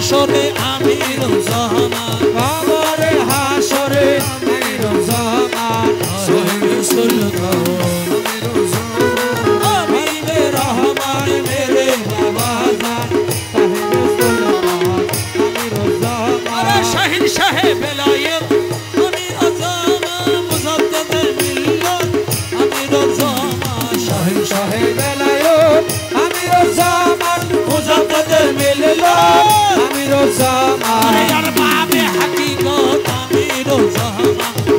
হাসরে আমির জামান কবরে হাসরে আমির জামান সাহেবে সুলতান হাবিবে রহমান মেরে বাবা জান সাহেবে সুলতান আমির জামান শাহিন শাহে বেলায়েত আমির জামান মুজাদ্দিদ মিল্লাত আমির জামান শাহিন শাহে বেলায়েত আমির জামান মুজাদ্দিদ মিল্লাত আমির জামান আর বাবে হাকিকত আমির জামান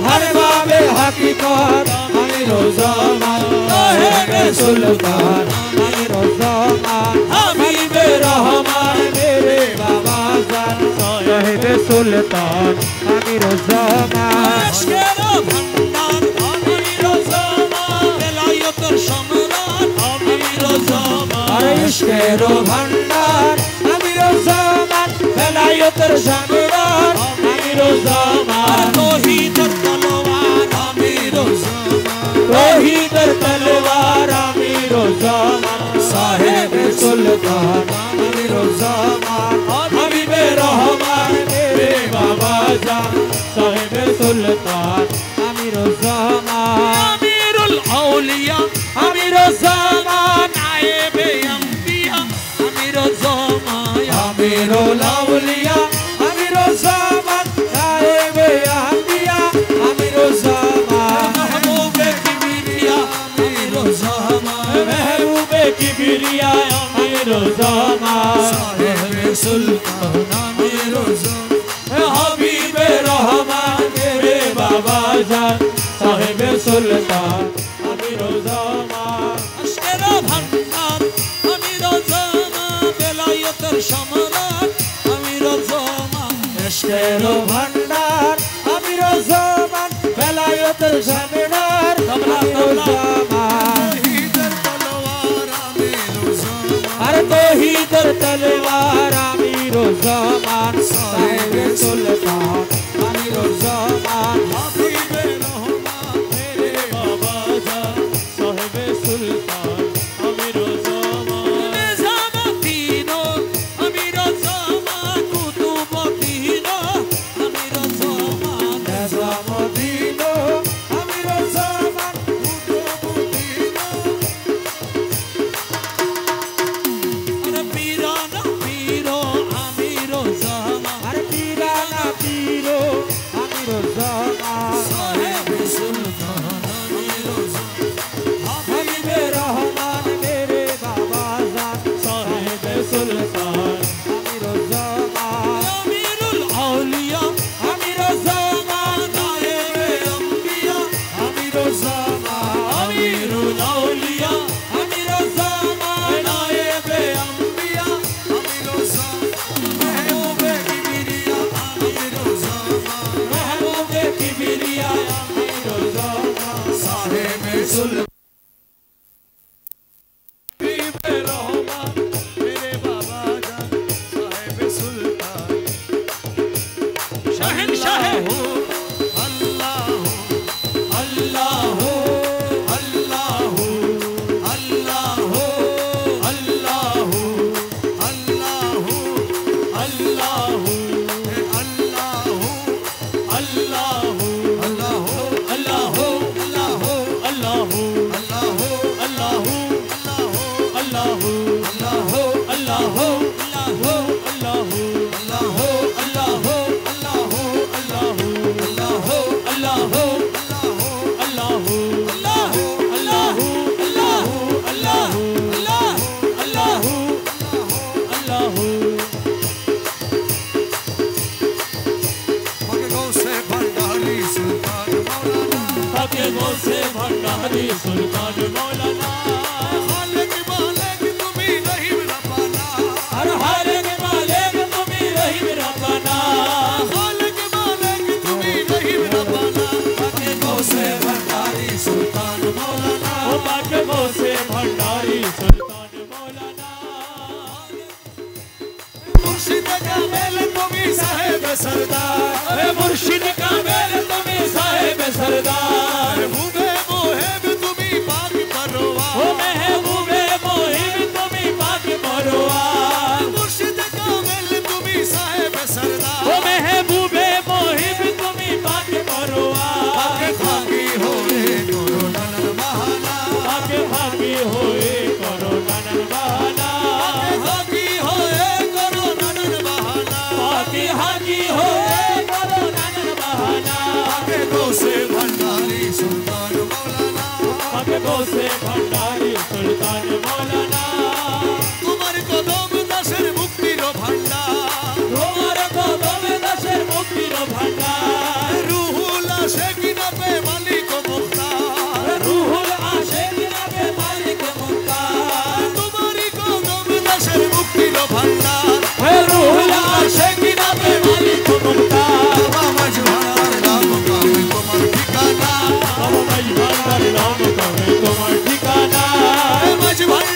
हर बाबे हकीकत आमिर ज़मान साहिबे सुल्तान आमिर ज़मान हबीबे रहमान मेरे बाबा जान साहिबे सुल्तान आमिर ज़मान इश्केरो भंडार आमिर ज़मान बेलायतर सम्राट आमिर ज़मान अरे इश्केरो भंडार आमिर ज़मान बेलायतर सम्राट आमिर ज़मान तौहीदर तलवार आमिर ज़मान तौहीदर तलवार आमिर ज़मान साहिबे सुल्तान आमिर ज़मान हबीबे रहमान मेरे बाबा जान साहिबे सुल्तान आमिर ज़मान अमीरुल औलिया आमिर ज़मान नायबे अंबिया आमिर ज़मान आमिरुल औलिया आमिर ज़मान नायबे अंबिया आमिर ज़मान महबूबे किबरिया आमिर ज़मान महबूबे किबरिया आमिर ज़मान साहिबे सुल्तान आमिर ज़मान हबीबे रहमान मेरे बाबा जान साहिबे सुल्तान आमिर ज़मान इश्केरो भंडार आमिर ज़मान बेलायतर सम्राट आमिर ज़मान इश्केरो भंडार आमिर ज़मान बेलायतर सम्राट आमिर ज़मान अरे तौहीदर तलवार आमिर ज़मान साहिबे सुल्तान आमिर ज़मान हबीबे रहमान मेरे बाबा जान साहिबे सुल्तान आमिर ज़मान निज़ामुद्दीनो आमिर ज़मान कुतुबुद्दीनो आमिर ज़मान निज़ामुद्दीनो आमिर ज़मान कुतुबुद्दीनो अरे पीराना पीरो आमिर ज़मान अरे पीराना पीरो आमिर ज़मान साहिबे सुल्तान आमिर ज़मान हबीबे रहमान मेरे बाबा जान साहिबे सुल्तान आमिर ज़मान अमीरुल औलिया आमिर ज़मान नायबे अंबिया आमिर ज़मान अमीरुल औलिया आमिर ज़मान नायबे अंबिया आमिर ज़मान महबूबे किबरिया आमिर ज़मान महबूबे किबरिया आमिर ज़मान साहिबे सुल्तान हबीबे रहमान मेरे बाबा जान साहिबे सुल्तान शहंशाह अल्लाह अल्लाह अल्लाह अल्लाह अल्लाह अल्लाह अल्लाह भंडारी सुल्तान मौलाना खालिक मालिक तुम्ही रहीम रब्बाना हर हालिक मालिक तुम्ही रहीम रब्बाना खालिक मालिक तुम्ही रहीम रब्बाना बाके गौसे भंडारी सुल्तान मौलाना ओ बाके गौसे भंडारी सुल्तान मौलाना मुर्शिद का मेल तुम्ही साहेब सरदार मुर्शिद का मेल तुम्ही साहेब सरदार महबूबे मोहिब तुम्ही पाक परवार ओ महबूबे मोहिब तुम्ही पाक परवार मुर्शिद का मेल तुम्ही साहेब सरदार ओ महबूबे मोहिब তুমি পাকে পরোয়ার आके खाकी होए करो नानन बहाना পাকে ভাগী হয়ে করো নানান বাহানা आके खाकी होए करो नानन बहाना পাকে হাগী হয়ে করো নানান বাহানা आके गोसे भंडारी सुल्तान मौलाना পাকে বসে ভণ্ডারি সুলতান মৌলানা তোমার কদম দাসের মুক্তির ভান্ডার তোমার কদমে দাসের মুক্তির ভান্ডার রুহুল আশিকিনা পে মালিক মুখতার রুহুল আশিকিনা বে মালিক মুক্তার তোমারই কদম দাসের মুক্তির ভান্ডার হে রুহুল আশিকিনা বে মালিক মুক্তার বাবা মজভার নাম কামে তোমার ঠিকানা বাবা ভাই ভান্ডার নাম কবে তোমার ঠিকানা মজভার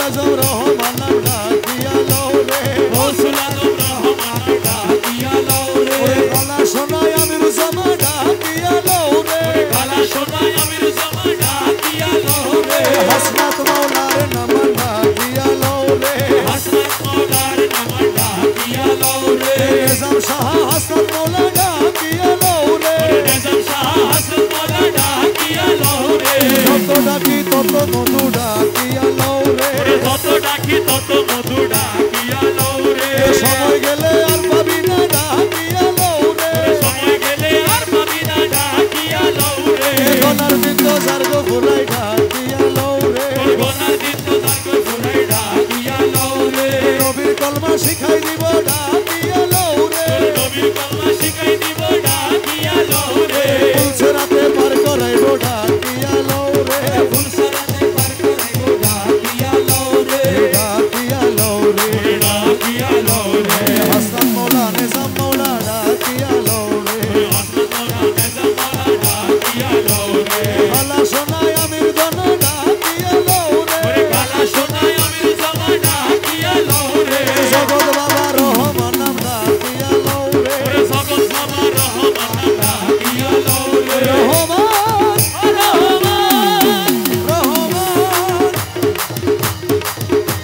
আজম রহমান নাম ডাকিয়া লও রে গৌসুল আজম রহমান ডাকিয়া লও রে কালা সোনায় আমির জামা ডাকিয়া লও রে কালা সোনায় আমির জামা ডাকিয়া লও রে হাসনাত মাওলার নাম ডাকিয়া লও রে হাসনাত মাওলার নাম ডাকিয়া লও রে নিজাম শাহ হাসনাত মাওলা ডাকিয়া লও রে নিজাম শাহ হাসনাত মাওলা ডাকিয়া লও রে যত ডাকি তত মধু ডাকিয়া লও রে যত ডাকি তত মধু ডাকিয়া লও রে সময় গেলে আর পাবি না ডাকিয়া লও রে সময় গেলে আর পাবি না ডাকিয়া লও রে গনার বিন্দ জার্গ ফুলাই ডাকিয়া লও রে গনার দিন তো তাকে ফুলাই ডাকিয়া লও রে নবীর কলমা শিখাই দিব ডাকিয়া লও রে নবীর কলমা শিখাই দিব ডাকিয়া লও রে ফুলসরাতে পার করাইব ডাকিয়া লও রে ফুলসরাতে পার করাইব ডাকিয়া লও রে ডাকিয়া লও রে ডাকিয়া লও রে হাসান মৌলা নিজাম মৌলা ডাকিয়া লও রে হাসনাত মাওলা নিজাম মাওলা ডাকিয়া লও রে কালা সোনায় আমির ধন ডাকিয়া লও রে কালা সোনায় আমির জামা ডাকিয়া লও রে জগৎ বাবা রহমান নাম ডাকিয়া লও রে জগৎ বাবা রহমান ডাকিয়া লও রে রহমান রহমান রহমান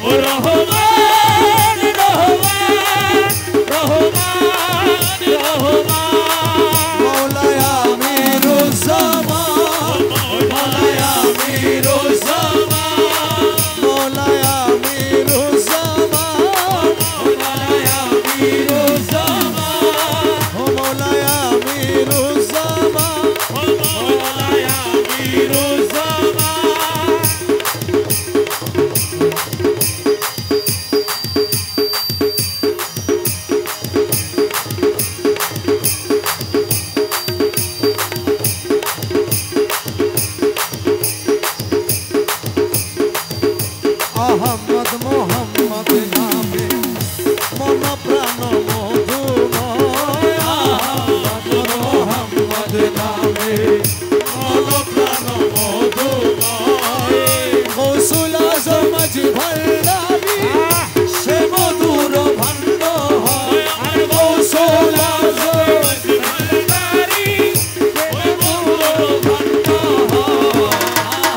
ও রহমান রহমান রহমান রহমান মৌলায় আমিরুজ্জামান মওলায় আমিরুজ্জামান মৌলায় আমিরুজ্জামান মওলায় আমিরুজ্জামান ও মৌলায় আমিরুজ্জামান মওলায় আমিরুজ্জামান আহমদ মোহাম্মদ নামে মন প্রাণ মধুময় আহমদ মোহাম্মদ নামে মন প্রাণ মধুময় গৌসুল আজম আজি ভান্ডারি সে মধুর ভান্ড হয় আর গৌসুল আজম ভান্ডারি ওই মধুর ভান্ড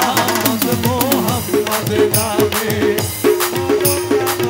আহমদ মোহাম্মদ নামে মন প্রাণ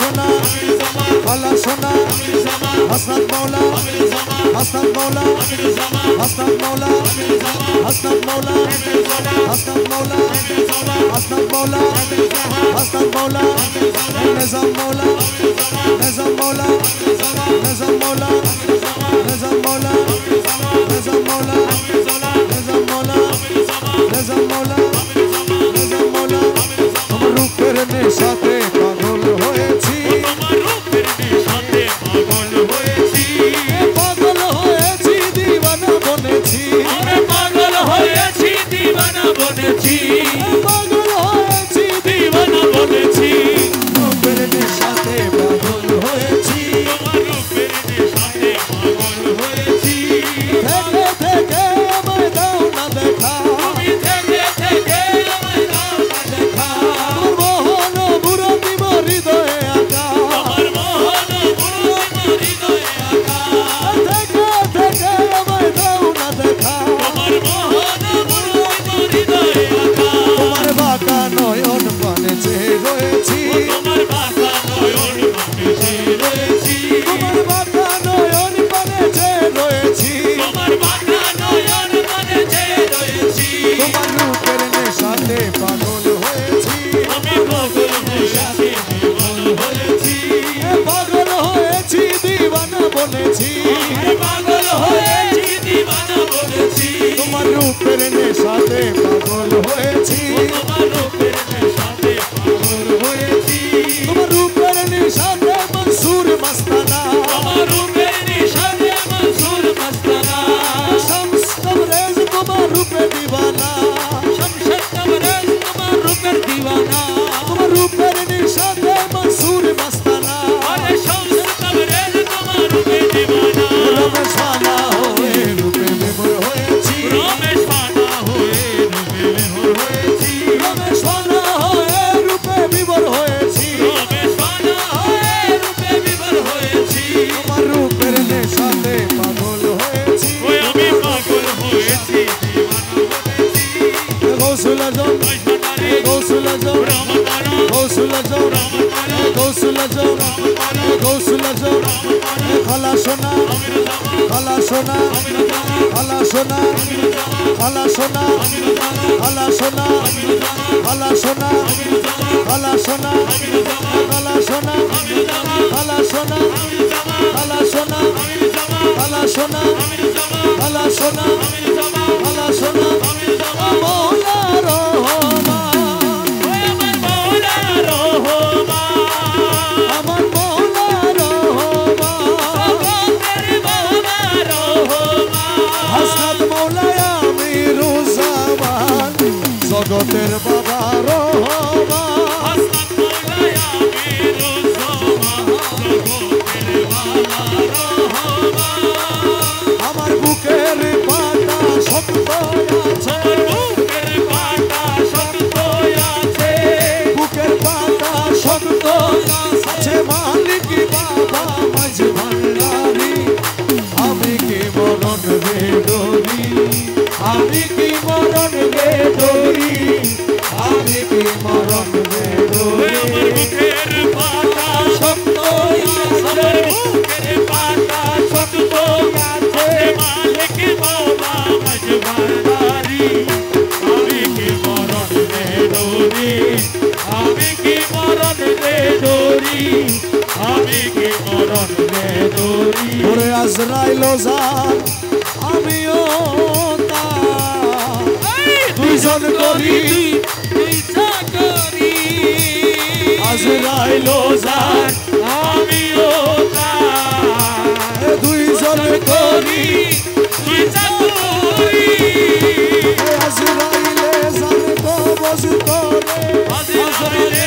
সোনা খালা সোনা হাসনাত মৌলা হাসনাত মৌলা হাসনাত মৌলা হাসনাত মৌলা হাসনাত মৌলা হাসনাত মৌলা হাসনাত মৌলা নিজাম মৌলা নিজাম মৌলা নিজাম মৌলা নিজাম মৌলা নিজাম মৌলা নিজাম মৌলা নিজাম মৌলা নিজাম মৌলা আমার রূপের নেশাতে পাগল হয়েছি পাগল হয়েছি দিওয়ানা বনেছি পাগল হয়েছি দিওয়ানা বনেছি পাগল হয়েছি দিওয়ানা বনেছি রূপের নেশাতে পাগল হয়েছি রূপের নেশাতে পাগল হয়েছি থেকে থেকে আমায় দাও না দেখা তুমি থেকে থেকে আমায় দাও না দেখা মোহন মুরতি হৃদয়ে আঁকা আমার মোহন মুরতি হৃদয়ে আঁকা থেকে থেকে আমায় দাও না দেখা আমার মোহন মুরতি হৃদয়ে আঁকা তোমার বাঁকা নয়ন পানে চেয়ে রয়েছি তোমার বাঁকা নয়ন পানে চেয়ে রয়েছি তোমার বাঁকা নয়ন পানে চেয়ে রয়েছি তোমার বাঁকা নয়ন পানে চেয়ে রয়েছি তোমার রূপের নেশাতে পাগল হয়েছি আমি পাগল নেশাতে পাগল হয়েছি পাগল হয়েছি দিওয়ানা বনেছি পাগল হয়েছি দিওয়ানা বনেছি তোমার রূপের নেশাতে পাগল হয়েছি তোমার রূপের নেশাতে পাগল হয়েছি তোমার রূপের নেশাতে মনসুর মস্তানা আমার রূপের নেশাতে মনসুর মস্তানা শামস তবরেজ তোমার রূপে দিওয়ানা শমশদ তবরেজ তোমার রূপের দিওয়ানা তোমার রূপের নেশাতে মনসুর মস্তানা আরে শমশদ তবরেজ তোমার রূপের দিওয়ানা রমেশ ফানা হয়ে রূপে বিমূঢ় হয়েছি রমেশ ফানা হয়ে রূপে বিভোর হয়েছি রমেশ ফানা হয়ে রূপে বিভোর হয়েছি রমেশ ফানা হয়ে রূপে বিভোর হয়েছি তোমার রূপের নেশাতে পাগল হয়েছি ওই আমি পাগল হয়েছি দিওয়ানা বনেছি গৌসুল আজম মশানারে গৌসুল আজম রমতানা গৌসুল আজম রমতানা গৌসুল আজম গৌসুল আজম খালা সোনা খালা সোনা খালা সোনা খালা সোনা খালা সোনা খালা সোনা খালা সোনা খালা সোনা খালা সোনা খালা সোনা খালা সোনা খালা সোনা খালা সোনা মৌলা রহমান ওই আমার মৌলা রহমান আমার মৌলা রহমান তেরে মৌলা রহমান হাসনাত মৌলায় আমিরুজ্জামান জগতের বাবা রহমান হাসনাত মৌলায় আমিরুজ্জামান জগতের বাবা রহমান আমার বুকের পাতা শক্ত আছে বুকের পাটা শক্ত আছে বুকের পাতা শক্ত আছে মালিক বাবা মাঝ ভান্ডারি আমি কি মরণ বেদরি আমি কি মরণ বেদরি আমি কি মরণ ওই আমার বেদরি বুকের পাটা শক্ত আছে বুকের পাটা শক্ত আছে মালিক বাবা মজবারি আমি কি মরণ রে দোরি আমি কি মরণ রে দোরি আমি কি মরণ রে দোরি ওরে আজরাইল জান আমিও তার দুইজন করি আজরাইল জান আমিও তার দুইজন করি আজরাইলে জান কবজ করে আজরাইলে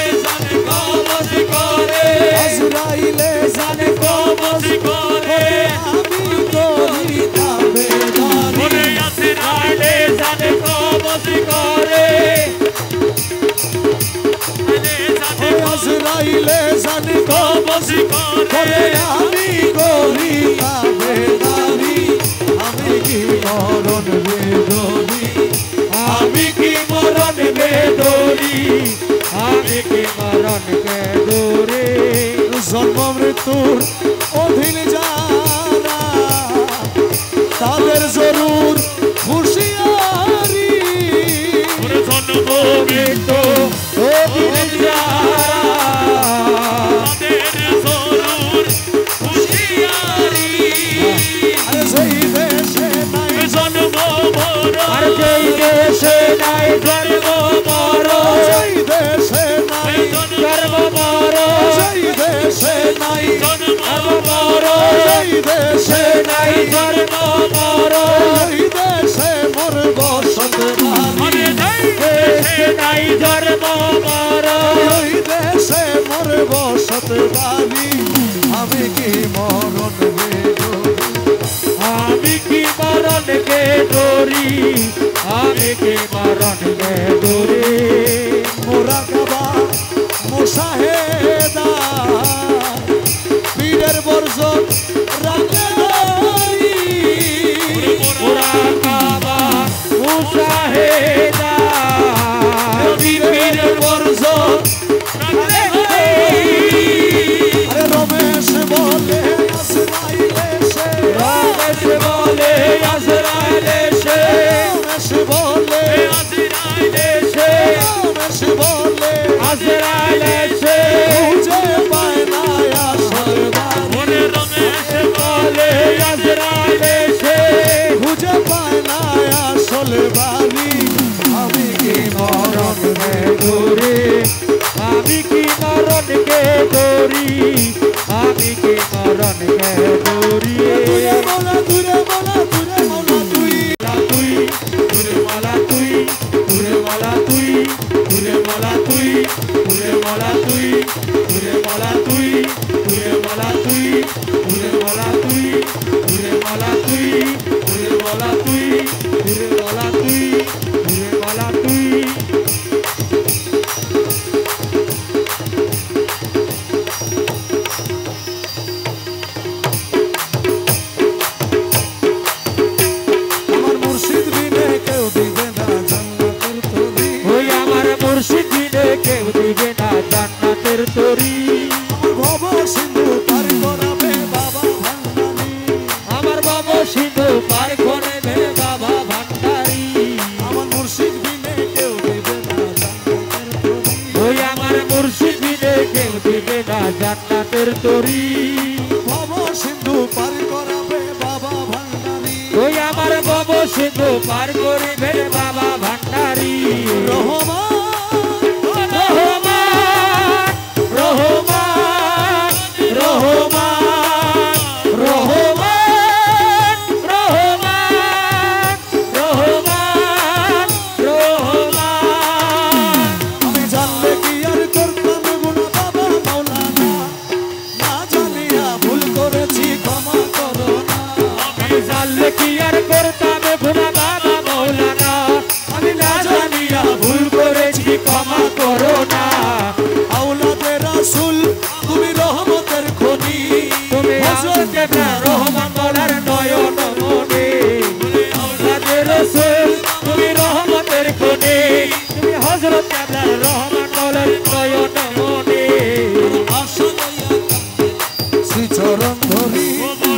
জান কবজ করে আমি করি তাবেদারি আজরাইলে জান কবজ করে আমি করি তাবেদারি আমি কি মরণ বেদরি আমি কি মরণ বেদরি আমি কি মরণ কে দূরে জন্ম মৃত্যুর অধীন যারা তাদের জরুর হুঁশিয়ারি জন্ম মৃত্যু অধীন যারা তাদের জরুর হুঁশিয়ারি যেই দেশে নাই জন্ম মরণ আর যেই দেশে নাই জন্ম মরণ যেই দেশে নাই জন্ম মরণ যেই দেশে নাই জন্ম যেই দেশে নাই জন্ম মরণ যেই দেশে মোর বসত বাড়ি দেশে নাই জন্ম মরণ ওই দেশে মোর বসত বাড়ি আমি কি মরণ আমি কি মরণ কে ডরি আমি কি মরণ কে ডরি মোরাকাবা মুশাহেদা পীরের বর্জন রাখে ধরি মুরাকাবা মুশাহেদা পীরের বর্জন রাখে আরে রমেশ বলে আসরাইলে সে রমেশ বলে আজরাইলে সে রমেশ বলে আজরাইলে সে রমেশ বলে আজরাইলে সে খুঁজে পায় না আসল বাড়ি মনে রমেশ বলে আজরাইলে সে খুঁজে পায় না আসল বাড়ি আমি কি মরণ ডরি আমি কি মরণ কে ডরি আমি কি মরণ কে ডরি দূরে মোলা দূরে মোলা দূরে মোলা তুই তুই দূরে মালা তুই দূরে মালা তুই দূরে মালা তুই দূরে মালা তুই দূরে মালা তুই দূরে মালা তুই দূরে মালা তুই দূরে মালা তুই দূরে মালা তুই দূরে মালা তুই দূরে মালা তুই আমার মুর্শিদ বিনে কেউ দিবে না জান্নাতের তরি ওই আমার মুর্শিদ বিনে কেউ দিবে না জান্নাতের তরি ভব সিন্ধু পার করাবে বাবা ভান্ডারি আমার বাবা সিন্ধু পার করে দে বাবা ভান্ডারি আমার মুর্শিদ বিনে কেউ দিবে না জান্নাতের তরি ওই আমার মুর্শিদ বিনে কেউ দিবে না জান্নাতের তরি ভব সিন্ধু পার করাবে বাবা ভান্ডারি ওই আমার বাবা সিন্ধু পার করে দে বাবা ভান্ডারি রহমান রহমান রহমান রহমান রহমান রহমান রহমান আমি জানলে কি আর করতাম গুনাহ বাবা মাওলানা না জানিয়া ভুল করেছি ক্ষমা করো না আমি জানলে কি আর করতাম গুনাহ বাবা মাওলানা আমি না জানিয়া ভুল করেছি ক্ষমা করো না আওলাদে রাসূল তুমি রহমতের খনি তুমি হযরত ইব্রাহিম রহমান বলার নয়ন মনে আওলাদে রাসূল তুমি রহমতের খনি তুমি হযরত ইব্রাহিম রহমান বলার নয়ন মনে শ্রীচরণ ধরি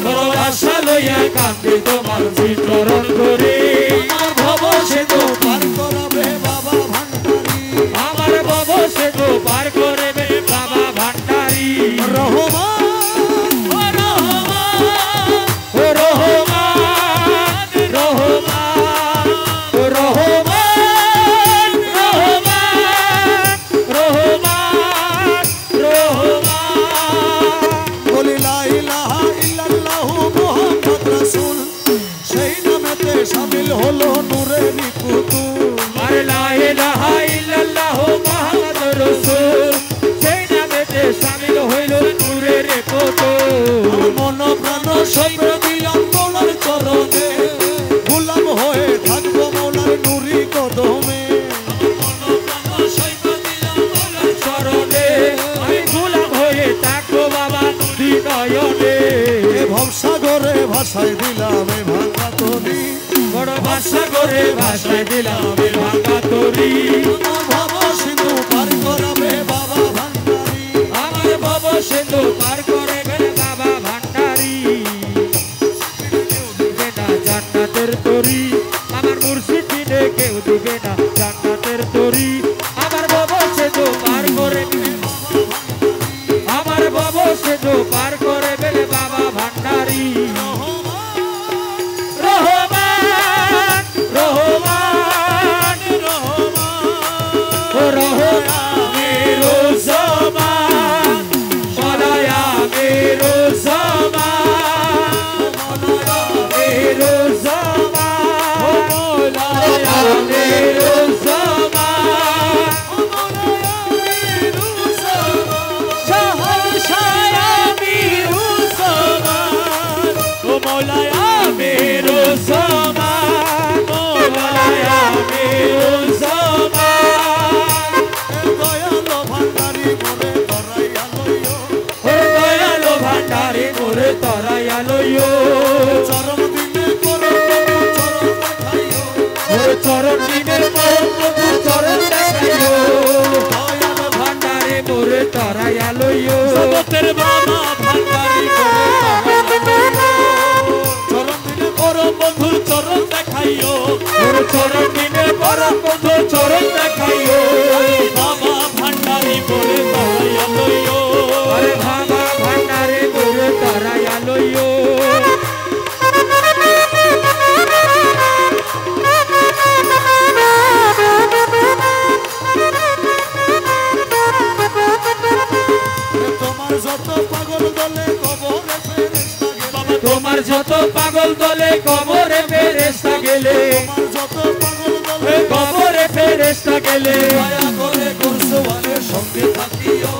বড় আশা লইয়া কান্দে তোমার চরণ ধরে আমার ভব সেতু পার করাবে বাবা ভান্ডারি আমার বাবা সেতু পার করে দে বাবা ভান্ডারি রহমান ও রহমান রহমান ও রহমান রহমান রহমান রহমান বলি লা ইলাহা ইল্লাল্লাহু মুহাম্মদ রাসূল সেই নামেতে শামিল হলো নূরের পুতুল আর লা ইলাহা ইল্লাল্লাহু মুহাম্মাদুর রাসূল সেই নামেতে শামিল হইল নূরের পুতুল মন প্রাণ সব দিলাম মৌলার চরণে গোলাম হয়ে থাকবো মৌলার নুরি কদমে চরণে আমি গোলাম হয়ে থাকবো বাবা নয়নে এ ভবসাগরে ভাষায় দিলাম এ ভাঙা তরি বড় ভাষা করে ভাষায় দিলাম ভাঙা তরি ভব সিন্ধু পার করাবে বাবা ভান্ডারি আমার বাবা সিন্ধু সেতু পার করে গেলে বাবা ভান্ডারি কেউ দিবে না জান্নাতের তরি আমার মুর্শিদ বিনে কেউ দিবে না জান্নাতের তরি আমার বাবা সেতু পার করে আমার বাবা সেতু পার করে গেলে বাবা ভান্ডারি রহমান রহমান রহমান মেরো জমান মলায়া মেরো জমান মেরো জমান মলায়া মেরো জমান শাহনশাহ মেরো জমান ও মলায়া মেরো জমান মলায়া মেরো জমান দয়ালো ভান্ডারি মোরে ধরাইয়া লইও দয়ালো ভান্ডারি মোরে তরাইয়া লইও চরম দিনে করো চরম দেখাইও মোর চরণ দিনের পরম প্রভু চরণ দেখাইও দয়ালো ভান্ডারি মোরে তরাইয়া লইও জগতের বাবা ভান্ডারি মোরে ধরাইয়া লইও চরম দিনে করো বন্ধুর চরণ দেখাইও মোর চরণ দিনের পরম প্রভু চরণ দেখাইও বাবা ভান্ডারি মোরে ধরাইয়া লইও আরে বাবা ভান্ডারি মোরে তরাইয়া লইও তোমার যত পাগল দলে কবরে ফেরেশতা গেলে বাবা তোমার যত পাগল দলে কবরে ফেরেশতা গেলে তোমার যত পাগল দলে কবরে ফেরেশতা গেলে দয়া করে কুরসওয়ালের সঙ্গে থাকিও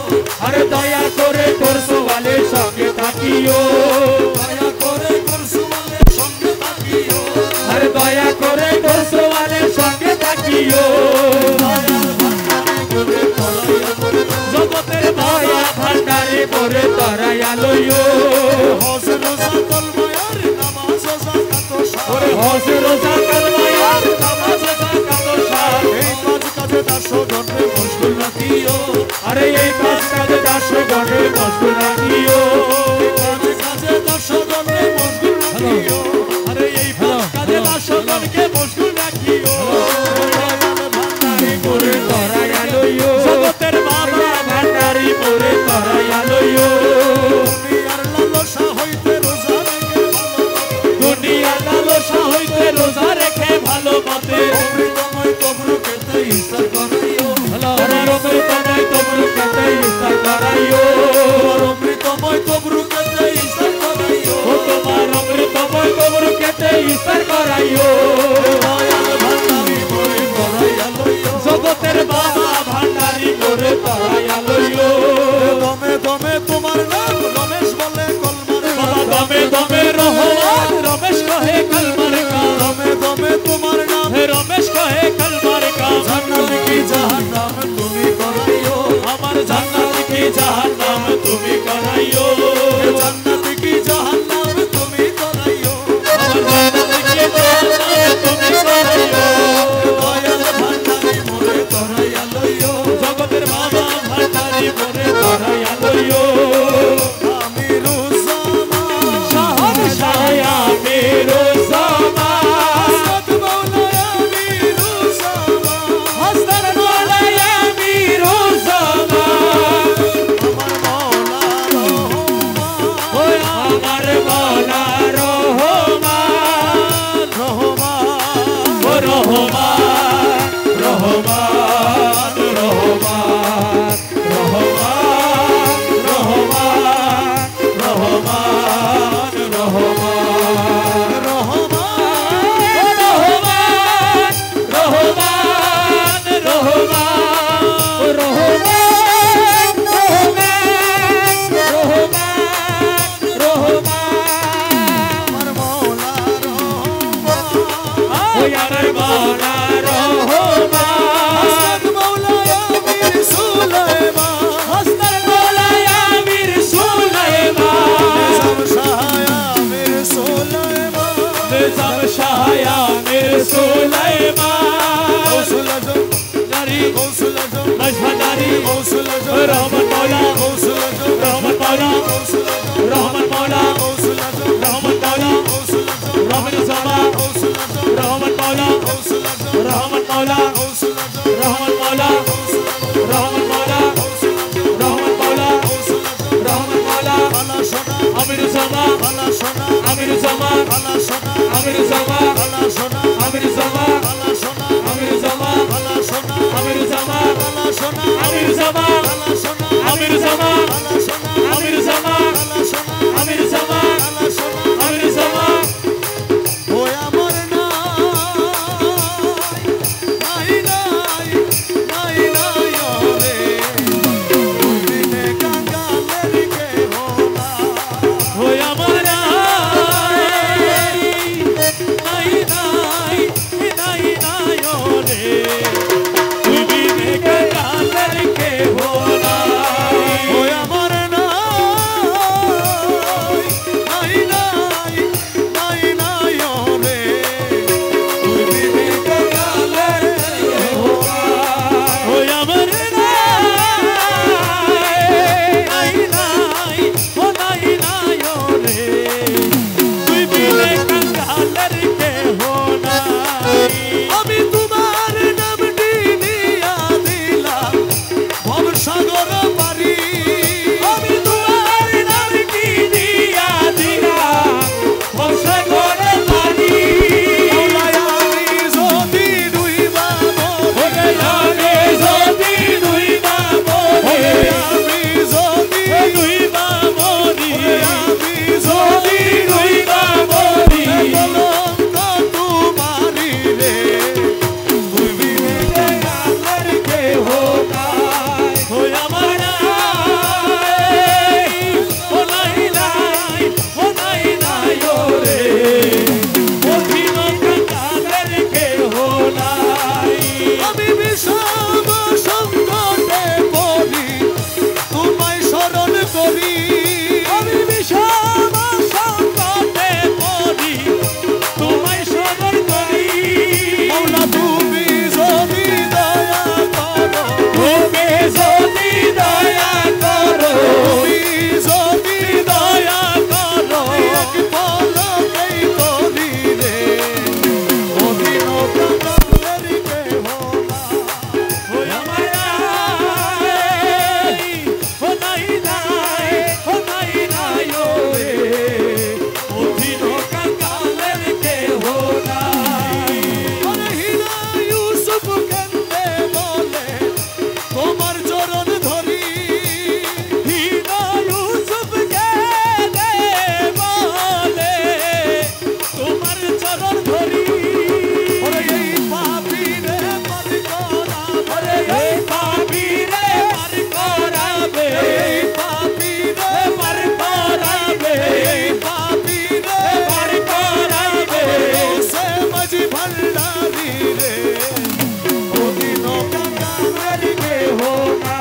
আরে দয়া করে তোর সোয়ালের সঙ্গে থাকিও দয়া করে কুরসওয়ালের সঙ্গে থাকিও আরে দয়া করে তোর সোয়ালের সঙ্গে থাকিও জগতের দয়া ভান্ডারি করে তরাইয়া লইও হজ রোজা কলমায়ার নামাজ যাকাত ওরে হজ রোজা কালমায়ার নামাজ যাকাত সার এই কাজ কাজে দাসো জন্মে মশগুল রাখিও আরে এই পাঁচ কাজে দাসো গণে মশগুল রাখিও এই কাজে কাজে দাসো জন্মে মশগুল রাখিও আরে এই পাঁচ কাজে দাসো জনকে মশগুল রাখিও ভান্ডারি করে তরাইয়া লইও জগতের বাবা ভান্ডারি করে তরাইয়া লইও দুনিয়ার লালসা হইতে রোজা রেখে দুনিয়ার লালসা হইতে রোজা রেখে ভালো মতে অমৃতময় তবরুকেতে ইফতার করাইও আমার অমৃতময় তবরুকেতে ইফতার করাইও অমৃতময় তবরুকেতে ইফতার করাইও ও তোমার অমৃতময় তবরুকেতে ইফতার করাইও দয়াল ভান্ডারি মোরে ধরাইয়া লইও জগতের বাবা ভান্ডারি করে তরাইয়া লইও দমে দমে তোমার নাম রমেশ বলে কলমারে বাবা দমে দমে রহমান রমেশ কহে কলমার কাম দমে দমে তোমার নাম রমেশ কহে কলমার কাম জান্নাত কি জাহান্নাম তুমি করাইও আমার জান্নাত কি জাহান্নাম তুমি করাইও জান্নাত কি জাহান্নাম তুমি করাইও আমার জান্নাত কি জাহান্নাম তুমি করাইও দয়াল ভান্ডারি মোরে ধরাইয়া লইও জগতের বাবা ভান্ডারি মোরে তরাইয়া লইও আমি রুজামা শাহনশাহ মেরো জমান হযরত মাওলানা আমি রুজামা হযরত মাওলানা মেরো জমান আমার মাওলা রহমান ওই আমার মাওলা রহমান রহমান ও রহমান রহমান রহমান রহমান রহমান রহমান রহমান Rahman Maula রহমান মৌলা রহমান মৌলা রহমান সামা রহমান মৌলা রহমান মৌলা রহমান মৌলা রহমান মৌলা রহমান মৌলা রহমান মৌলা আমির সামা আমির সামা আমির সামা আমির সামা আমির সামা আমির সামা আমির সামা আমির সামা আমির সামা আমির সামা আমির সামা ওই আমার নাই নাই নাই নাই রে বিনে কাঙ্গালের কে হোনা ওই আমার নাই নাই নাই নাই নাই রে তুই বিনে কাঙ্গালের কে হোনা ওই আমার নাই নাই নাই নাই রে তুই বিনে কাঙ্গালের কে হোনা ওই আমার নাই নাই ও নাই নাই রে তুই বিনে কাঙ্গালের কে হোনা আমি তোমার নামটি নিয়া দিলাম ভবসাগর পারি আমি তোমার নামটি দিয়া দিলাম ভবসাগরে পারি আমি যদি ডুইবা মরি আমি যদি ডুইবা মরি আমি যদি ডুইবা মরি আমি যদি ডুইবা মরি কলঙ্ক তোমারি রে তুই বিনে কাঙ্গালের কে হোনা ওই আমার নাই ও নাই নাই ও নাই নাই রে অধীন কাঙ্গালের কে হোনাই আমি বিষম সংকটে পড়ি তোমায় স্মরণ করি আমি বিষম সংকটে পড়ি তোমায় স্মরণ করি মৌলা তুমি যদি দয়া করো তুমি যদি দয়া করো তুমি যদি দয়া করো এক পলকেই করি রে অধীন কাঙ্গালের কে হোনা ওই আমার নাই ও নাই নাই ও নাই নাই রে অধীন কাঙ্গালের কে হোনাই আরে হীরা ইউসুফ কেন্দে বলে তোমার চরণ ধরি হীরা ইউসুফকে দে বলে তোমার চরণ ধরি ওরে এই পাপী রে পাপী করা আরে এই পাপী রে পার করাবে এই পাপী রে পার করাবে এই পাপী রে পার করাবে সে মাঝি ভান্ডারি রে অধীন কাঙ্গালের কে হোনা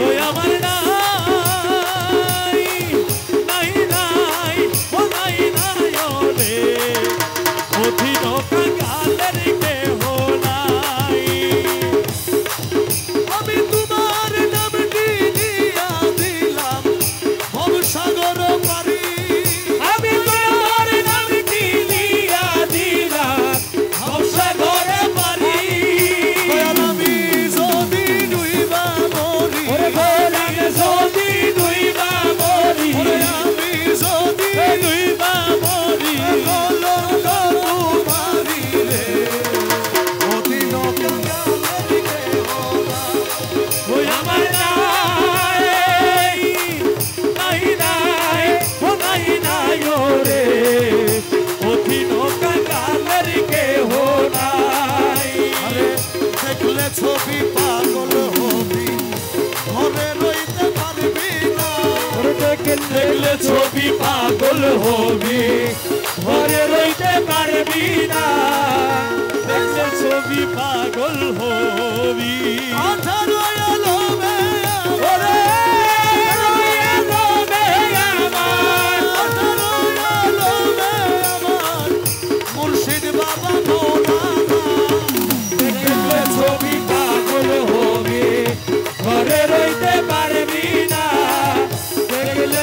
ওই আমার নাই নাই নাই ও নাই নাই রে অধীন কাঙ্গালের কে হোনাই আমি তোমার নামটি নিয়া দিলাম ভবসাগর পারি আমি তোমার নামটি দিয়া দিলাম ভবসাগরে পারি দয়াল আমি যদি ডুইবা মরি ওরে গোলাম যদি ডুইবা মরি ওরে আমি যদি ডুইবা মরি কলঙ্ক তোমারি রে অধীন কাঙ্গালের কে হোনা ওই আমার নাই নাই নাই ও নাই নাই রে অধীন কাঙ্গালের কে হোনাই আরে দেখলে ছবি পাগল হবি ঘরে রইতে পারবি না দেখলে ছবি পাগল হবি ঘরে রইতে পারবি না দেখলে ছবি পাগল হবি আধার এলো ওরে রইলো বে আমার আধার এলো আমার মুর্শিদ বাবা মৌলানা দেখলে ছবি পাগল হবি ঘরে রইতে পারবি না দেখলে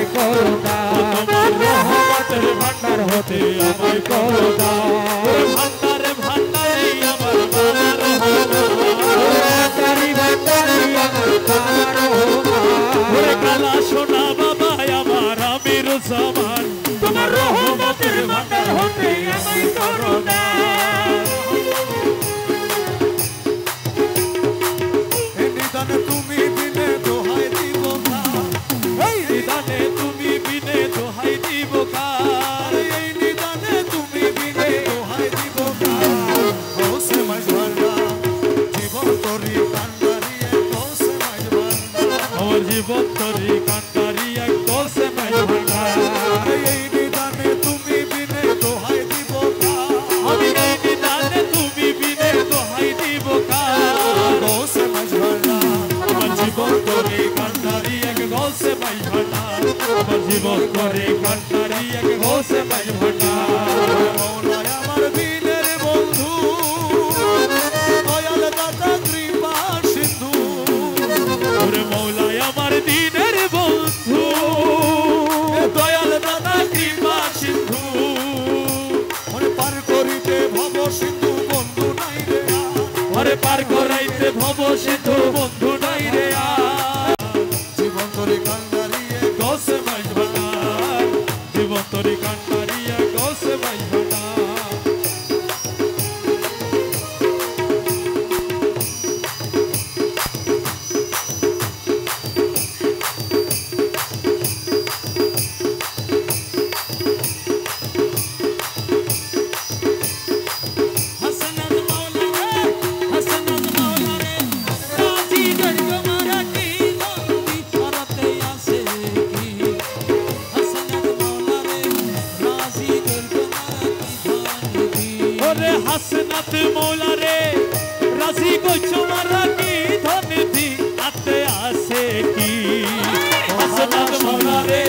আমায় করো দান তোমার রহমতের ভান্ডার হতে আমায় করো দান ভান্ডারে ভান্ডারে আমার বাবার ভান্ডারি ভান্ডারি আমার বাবার ওরে কালা সোনা বাবা আমার আমির জামান তোমার রহমতের ভান্ডার হতে আমায় করো দান নিদানে তুমি বিনে দোহাই দিব এই নিদানে তুমি বিনে দোহাই দিব কার এই নিদানে তুমি বিনে দোহাই দিব হোসে মাঝবান্ডা জীবন তরি কান্ডারি হোসে মাঝবান্ডা আমার জীবন তরি কান্ডারি এক হোসে মাঝবান্ডা এই নিদানে তুমি বিনে দোহাই দিব আমি এই নিদানে তুমি বিনে দোহাই দিব কার হোসে মাঝবান্ডা আমার জীবন তরি কান্ডারি এক হোসে মাঝবান্ডা আমার জীবন তরি কান্ডারি এক হোসে মাঝবান্ডা মৌলায় আমার দিনের বন্ধু দয়াল দাতা কৃপা সিন্ধু ওরে মৌলায় আমার দিনের বন্ধু দয়াল দাদা কৃপা সিন্ধু ওরে পার করিতে ভব সিন্ধু বন্ধু নাই রে ওরে পার করাইতে ভব সিন্ধু বন্ধু নাই রে জীবন তরি কান্ডারি গোসে মাই ভান্ডার জীবন তরি কান্ডারিয়া গোসে মাই ভান্ডার হাসনাত মাওলা রে হাসনাত মাওলা রে রাজি গর্গ মারা কি বন্দি করতে আসে কি হাসনাত মাওলা রে রাজি গর্গ মারা কি বন্দি ওরে হাসনাত মৌলা রে রাজি কইছো মারা কি ধন দি আতে আসে কি হাসনাত মৌলা রে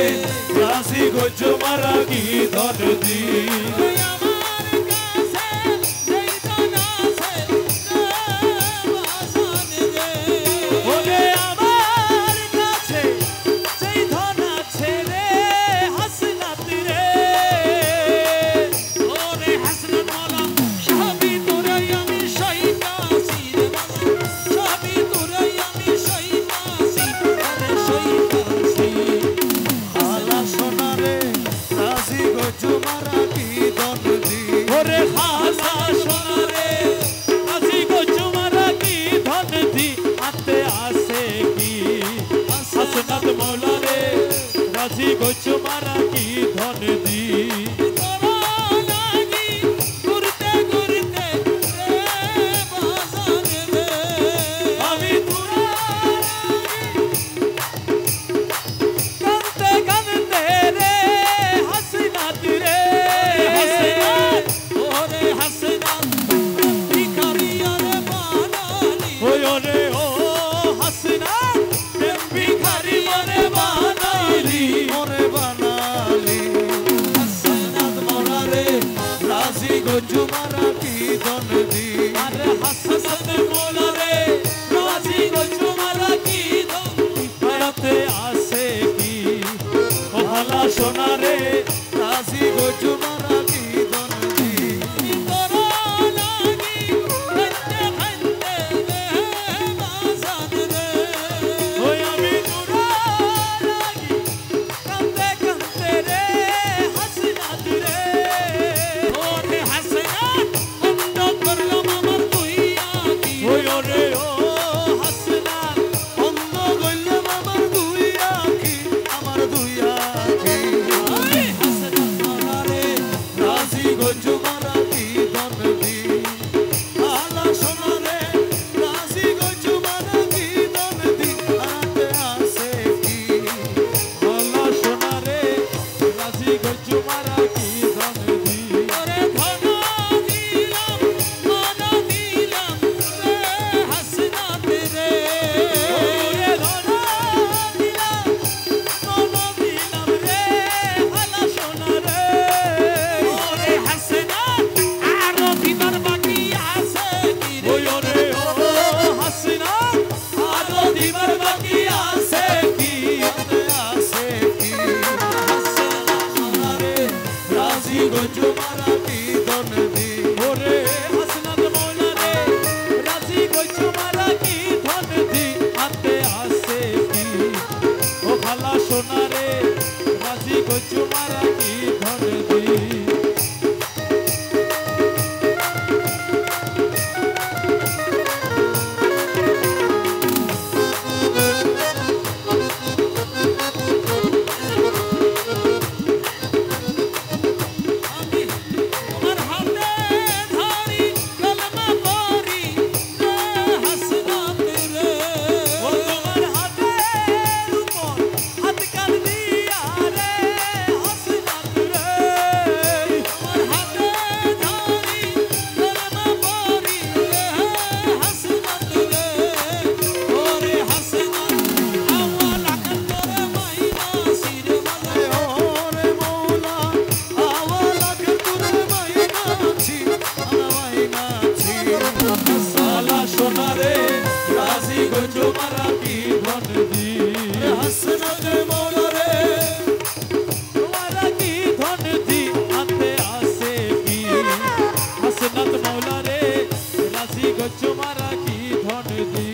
রাজি কইছো মারা কি ধন দি আমার কাছে যেই ধন আছে বাসান রে ওরে আমার কাছে সেই ধন আছে রে হাসনাত রে ওরে হাসনাত মাওলা সবই তোরাই আমি সইতাছি রে বাবা সবই তোরাই আমি সইতাছি আরে সইতাছি আলা সোনারে রাজি গজু মারা কি দন দি ওরে হাসা সোনা রে রাজি কইছো মারা কি ধন দি আতে আসে কি হাসনাত মৌলা রে রাজি কইছো মারা কি ধন দি তোরা লাগি ঘুরতে ঘুরতে রে বাজার রে আমি তোরা কানতে কানতে রে হাসনাত রে হাসনাত ওরে হাসনাত ভিখারিয়া রে বানালি ওরে ও হাসনাত প্রেম ভিখারি মনে বানাইলি মোরে বানালি হাসনাত মাওলা রে রাজি গজু মারা কি দন দি আরে হাসনাত মৌলা রে রাজি কইছো মারা কি ধন হারাতে আসে কি ও ভালা সোনা রে রাজি গজু মারা কি দন দি তোরা লাগি ঘুরতে ঘুরতে রে বাজার রে ওই আমি তোরা লাগি কাঁদতে কাঁদতে রে হাসনাত রে ওরে হাসনাত বন্ধ করলো গো তোমারা কি ধন দি হাসনাত মৌলা রে তোমারা কি ধন দি আতে আসে কি হাসনাত মৌলা রে রাজি গো তোমারা কি ধন দি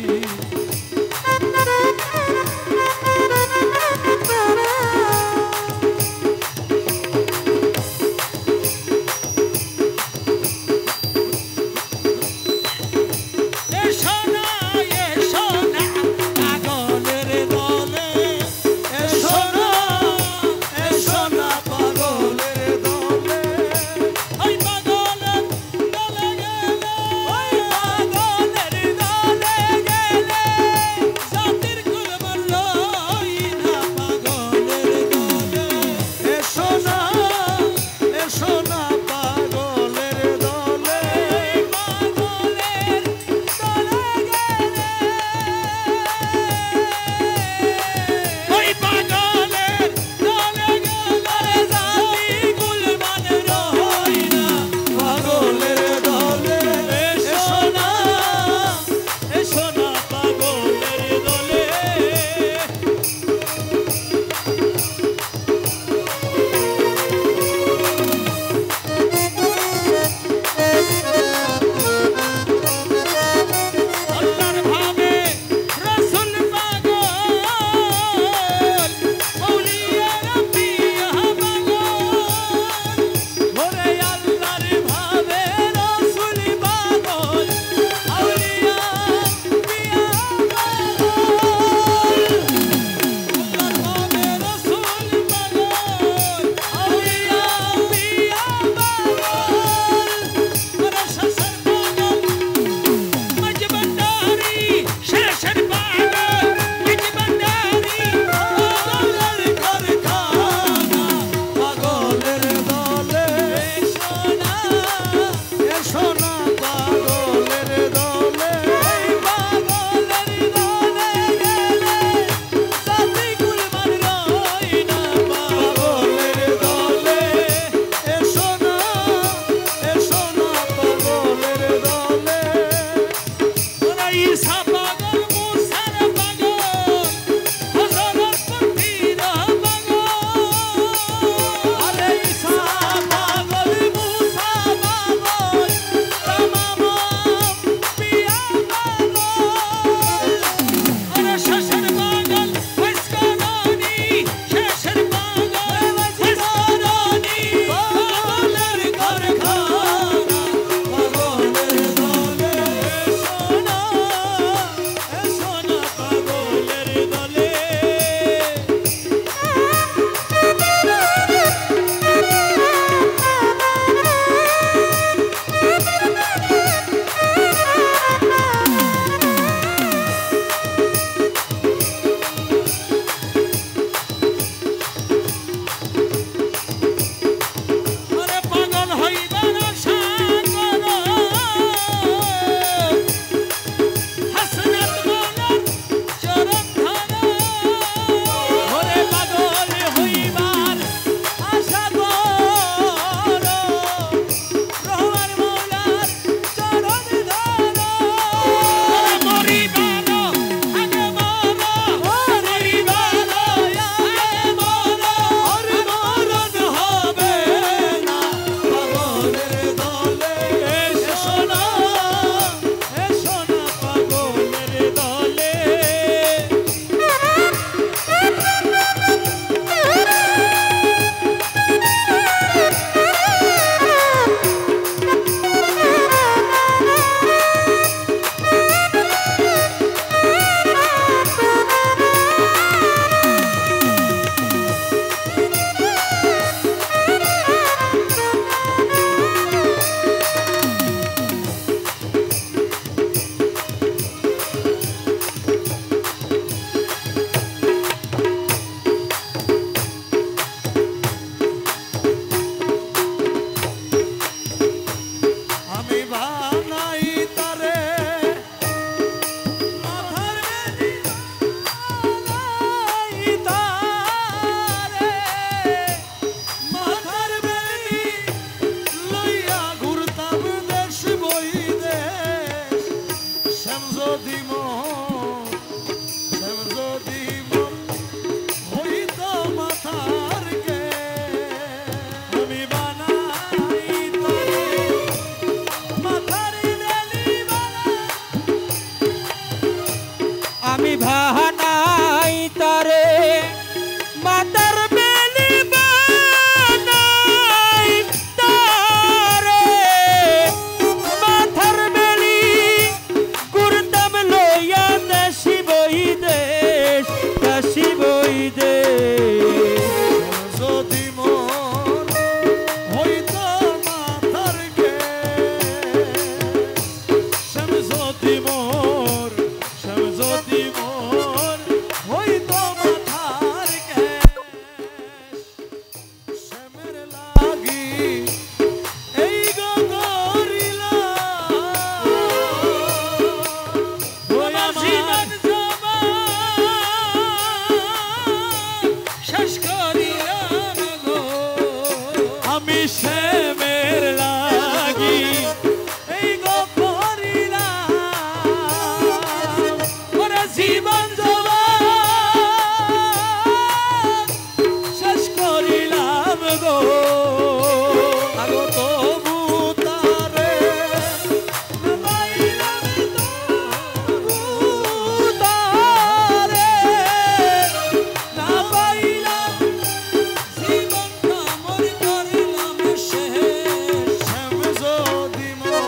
সোনা পাগলের আমি ভাহানাই তারে মাতার বেলি বানাই তারে মাথার বেলি গুরতাম লইয়া দেশি বই দেশ দেশি বই দেশ যদি মন হইতো মাথার গে শ্যামজ্যোতি মোর শ্যামজ্যোতি মোর হইতো মাথার গে শ্যামের লাগি এই গো গরিলা আমার জীবন শেষ করিলাম গো আমি শ্যামের লাগি এই গো গরিলা ওরে জীবন জবান শেষ করিলাম গো আগো তবু তারে পাইলাম তবু তারে না পাইলাম জীবনটা মোর করিলাম শেষ শ্যাম যদি মন